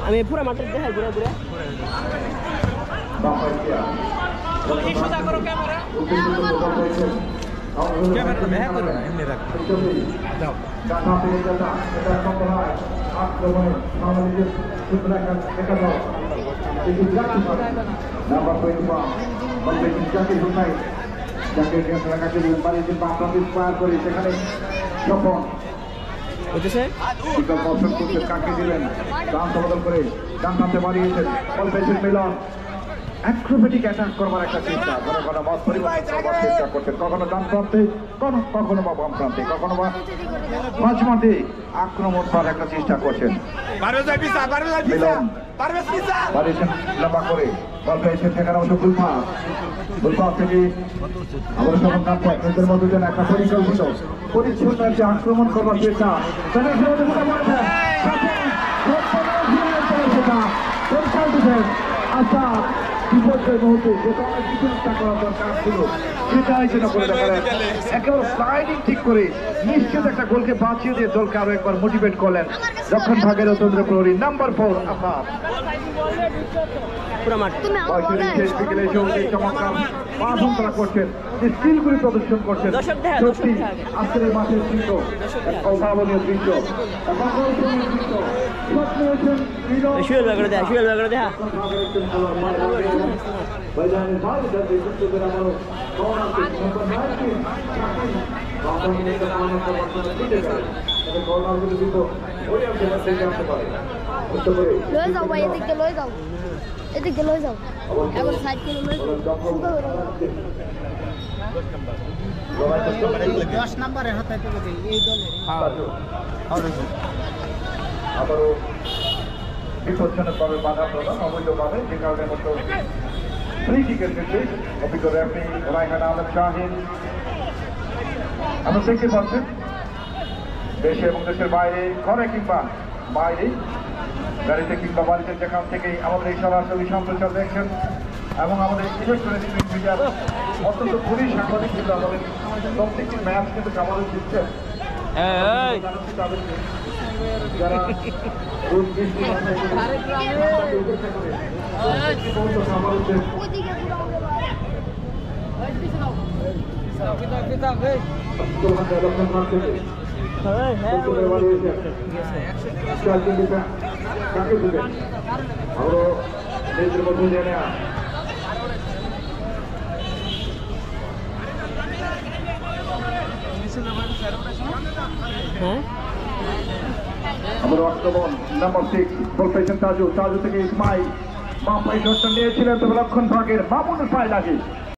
আমি পুরো মাঠে দেখা ঘুরে ঘুরে ক্যামেরাটা দেখা করবে না এমনি রাখ দাও সেখানে স্বপন বুঝেছে কাকে দিলেন ডান সমতল করে ডান প্রান্তে বাড়িয়েছেন বল পেয়েছেন মিলন অ্যাক্রোবেটিক অ্যাটাক করবার একটা চেষ্টা ঘন ঘন মত পরিবর্তন করবার চেষ্টা করছেন কখনো ডান প্রান্তে কখনো বা বাম প্রান্তে কখনো বা মাঝমাঠে আক্রমণ করার একটা চেষ্টা করছেন মিলন বাড়িয়েছেন লম্বা করে বল পেয়েছেন সেখানে অবশ্য গুলপাস থেকে আবার সমান কাপ নিজের মধ্যে যেন একটা পরিকল্পিত পরিচ্ছন্ন একটা আক্রমণ করবার চেষ্টা আচ্ছা বিপর্যয় মুহূর্তে যেটা অনেক কিছু চেষ্টা করা দরকার ছিল সেটাই যেন করে দেখালেন একেবারে স্লাইডিং ঠিক করে নিশ্চিত একটা গোলকে বাঁচিয়ে দিয়ে দলকে আরো একবার মোটিভেট করলেন দক্ষিণ ভাগের অতন্ত্র প্রহরী নাম্বার 4 আসাদ করছেন স্কিলগুলি প্রদর্শন করছেন সত্যি আজকের মাঠের দৃশ্য অভাবনীয় দৃশ্য লয়ে যাও ভাই এদিকে লয়ে যাও এদিকে লয়ে যাও এখন সাইড করে লয়ে যাও 10 নম্বরের হাতে পেয়ে এই দলের আবারও বিপজ্জনকভাবে বাধা প্রদান অবৈধভাবে যে কারণে মতো ফ্রি কিকের নির্দেশ অভিজ্ঞ রেফারি রায়হান আহমেদ শাহিন আমরা দেখতে পাচ্ছেন দেশে এবং দেশের বাইরে ঘরে কিংবা বাইরে গাড়িতে কিংবা বাড়িতে যেখান থেকেই আমাদের এই সরাসরি সম্প্রচার দেখছেন এবং আমাদের ইলেকট্রনিক মিডিয়ার অত্যন্ত খুবই সাংবাদিক কিন্তু আমাদের প্রত্যেকটি ম্যাচ কিন্তু আমাদের দিচ্ছেন যারা নিজের মধ্যে জেনে আমার আক্রমণ নাম্বার 6 বল পেয়েছেন তাজু থেকে ইসমাইল বাম পায়ে শটটা নিয়েছিলেন তবে লক্ষণ ভাগের মামুনের পায়ে লাগে